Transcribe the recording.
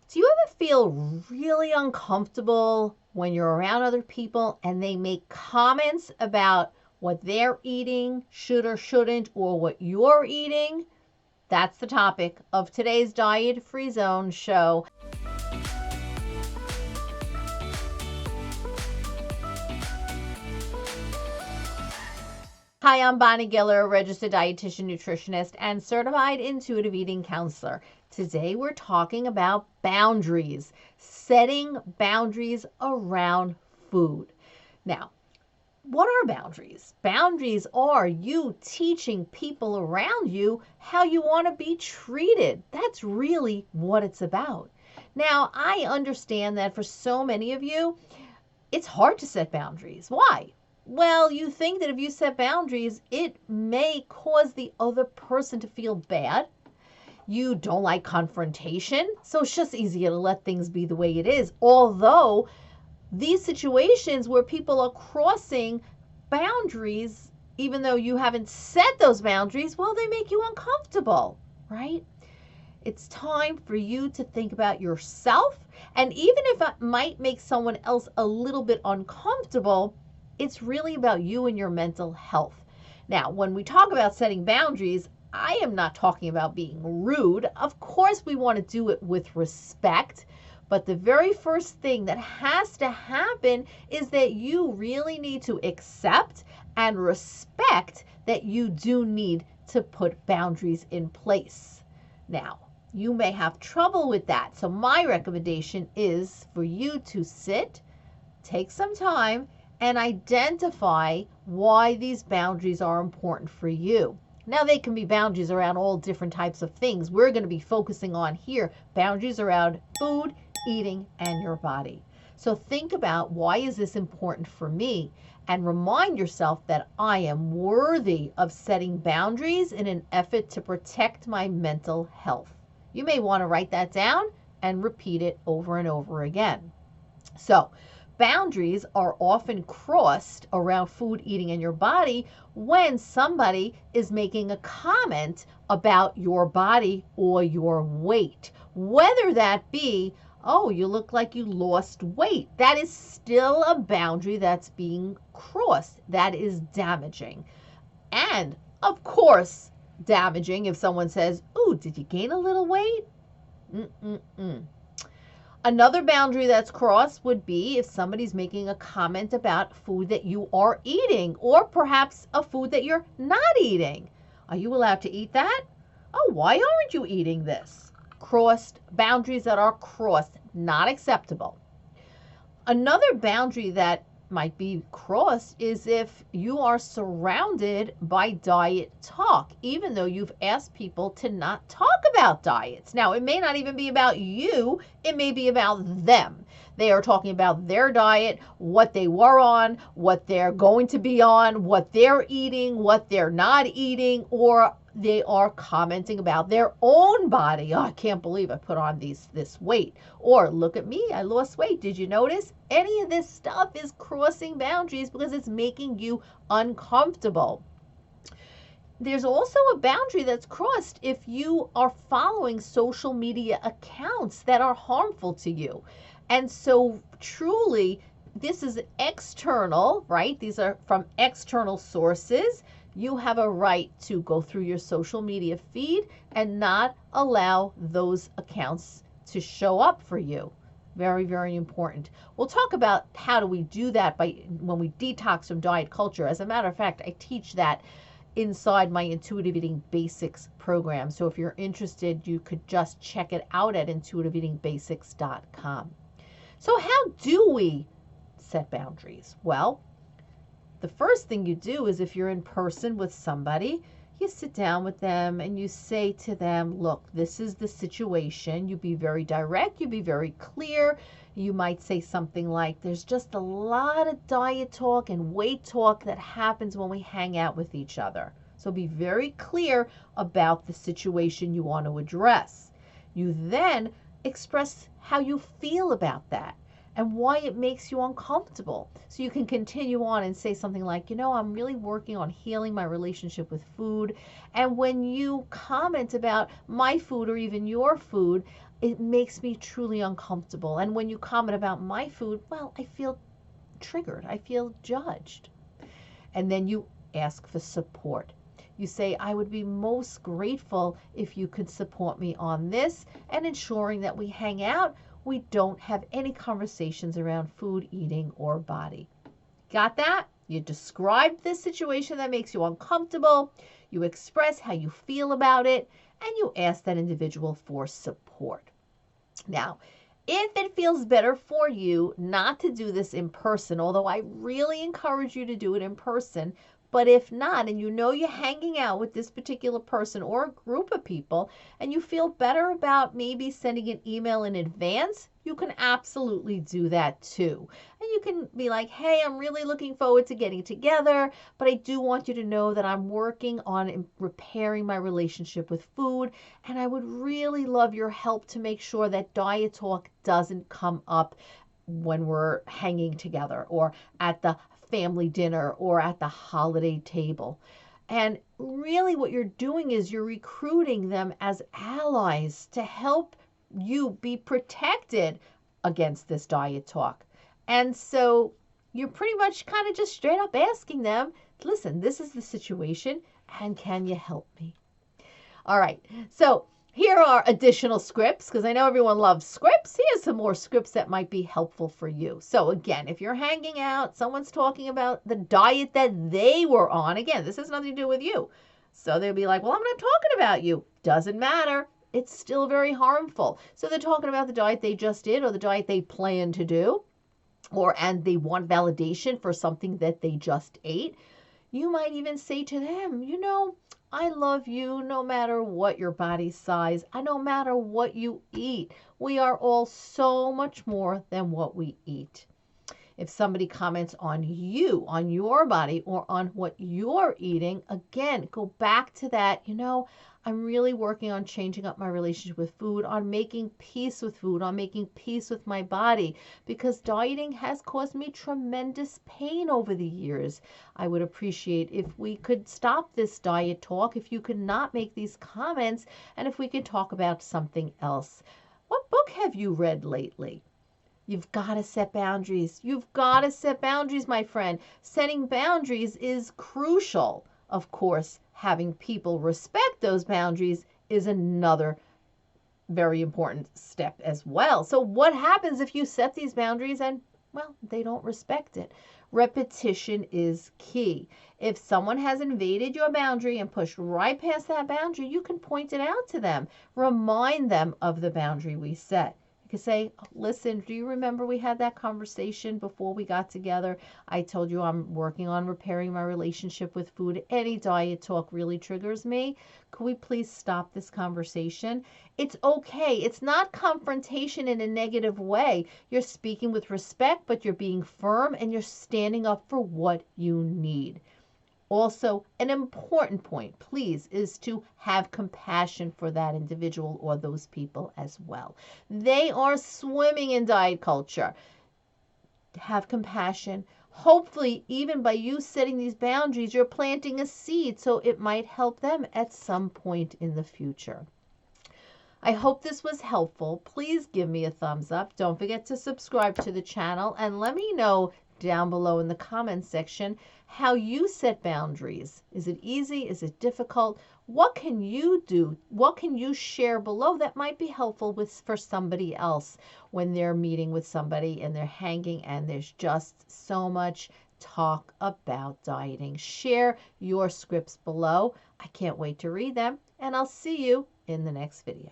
Do you ever feel really uncomfortable when you're around other people and they make comments about what they're eating, should or shouldn't, or what you're eating? That's the topic of today's Diet Free Zone show. Hi, I'm Bonnie Giller, registered dietitian, nutritionist, and certified intuitive eating counselor. Today we're talking about boundaries, setting boundaries around food. Now, what are boundaries? Boundaries are you teaching people around you how you want to be treated. That's really what it's about. Now, I understand that for so many of you, it's hard to set boundaries. Why? Well, you think that if you set boundaries, it may cause the other person to feel bad. You don't like confrontation, so it's just easier to let things be the way it is. Although these situations where people are crossing boundaries, even though you haven't set those boundaries, well, they make you uncomfortable, right? It's time for you to think about yourself. And even if it might make someone else a little bit uncomfortable, it's really about you and your mental health. Now, when we talk about setting boundaries, I am not talking about being rude. Of course, we want to do it with respect. But the very first thing that has to happen is that you really need to accept and respect that you do need to put boundaries in place. Now, you may have trouble with that. So my recommendation is for you to sit, take some time, and identify why these boundaries are important for you. Now, they can be boundaries around all different types of things. We're going to be focusing on here boundaries around food, eating, and your body. So think about, why is this important for me? And remind yourself that I am worthy of setting boundaries in an effort to protect my mental health. You may want to write that down and repeat it over and over again. So, boundaries are often crossed around food, eating, and your body when somebody is making a comment about your body or your weight. Whether that be, oh, you look like you lost weight. That is still a boundary that's being crossed. That is damaging. And, of course, damaging if someone says, ooh, did you gain a little weight? Another boundary that's crossed would be if somebody's making a comment about food that you are eating, or perhaps a food that you're not eating. Are you allowed to eat that? Oh, why aren't you eating this? Crossed, boundaries that are crossed, not acceptable. Another boundary that might be crossed is if you are surrounded by diet talk, even though you've asked people to not talk about diets. Now, it may not even be about you, it may be about them. They are talking about their diet, what they were on, what they're going to be on, what they're eating, what they're not eating, or they are commenting about their own body. Oh, I can't believe I put on this weight. Or look at me, I lost weight. Did you notice? Any of this stuff is crossing boundaries because it's making you uncomfortable. There's also a boundary that's crossed if you are following social media accounts that are harmful to you. And so truly, this is external, right? These are from external sources. You have a right to go through your social media feed and not allow those accounts to show up for you. Very, very important. We'll talk about how do we do that when we detox from diet culture. As a matter of fact, I teach that inside my Intuitive Eating Basics program. So if you're interested, you could just check it out at intuitiveeatingbasics.com. So how do we set boundaries? Well, the first thing you do is, if you're in person with somebody, you sit down with them and you say to them, look, this is the situation. You be very direct, you be very clear. You might say something like, there's just a lot of diet talk and weight talk that happens when we hang out with each other. So be very clear about the situation you want to address. You then express how you feel about that and why it makes you uncomfortable. So you can continue on and say something like, I'm really working on healing my relationship with food. And when you comment about my food or even your food, it makes me truly uncomfortable. And when you comment about my food, well, I feel triggered. I feel judged. And then you ask for support. You say, I would be most grateful if you could support me on this and ensuring that we hang out. We don't have any conversations around food, eating, or body. Got that? You describe this situation that makes you uncomfortable. You express how you feel about it, and you ask that individual for support. Now, if it feels better for you not to do this in person, although I really encourage you to do it in person, but if not, and you know you're hanging out with this particular person or a group of people, and you feel better about maybe sending an email in advance, you can absolutely do that too. And you can be like, hey, I'm really looking forward to getting together, but I do want you to know that I'm working on repairing my relationship with food, and I would really love your help to make sure that diet talk doesn't come up when we're hanging together or at the family dinner or at the holiday table. And really what you're doing is you're recruiting them as allies to help you be protected against this diet talk. And so you're pretty much kind of just straight up asking them, listen, this is the situation, and can you help me? All right. So here are additional scripts, because I know everyone loves scripts. Here's some more scripts that might be helpful for you. So again, if you're hanging out, someone's talking about the diet that they were on. Again, this has nothing to do with you. So they'll be like, well, I'm not talking about you. Doesn't matter. It's still very harmful. So they're talking about the diet they just did or the diet they plan to do, and they want validation for something that they just ate. You might even say to them, I love you no matter what your body size, no matter what you eat. We are all so much more than what we eat. If somebody comments on you, on your body, or on what you're eating, again, go back to that, I'm really working on changing up my relationship with food, on making peace with food, on making peace with my body, because dieting has caused me tremendous pain over the years. I would appreciate if we could stop this diet talk, if you could not make these comments, and if we could talk about something else. What book have you read lately? You've got to set boundaries. You've got to set boundaries, my friend. Setting boundaries is crucial. Of course, having people respect those boundaries is another very important step as well. So what happens if you set these boundaries and, well, they don't respect it? Repetition is key. If someone has invaded your boundary and pushed right past that boundary, you can point it out to them. Remind them of the boundary we set. You can say, listen, do you remember we had that conversation before we got together? I told you I'm working on repairing my relationship with food. Any diet talk really triggers me. Could we please stop this conversation? It's okay. It's not confrontation in a negative way. You're speaking with respect, but you're being firm and you're standing up for what you need. Also, an important point, please, is to have compassion for that individual or those people as well. They are swimming in diet culture. Have compassion. Hopefully, even by you setting these boundaries, you're planting a seed so it might help them at some point in the future. I hope this was helpful. Please give me a thumbs up. Don't forget to subscribe to the channel and let me know down below in the comments section how you set boundaries. Is it easy? Is it difficult? What can you do? What can you share below that might be helpful for somebody else when they're meeting with somebody and they're hanging and there's just so much talk about dieting? Share your scripts below. I can't wait to read them, and I'll see you in the next video.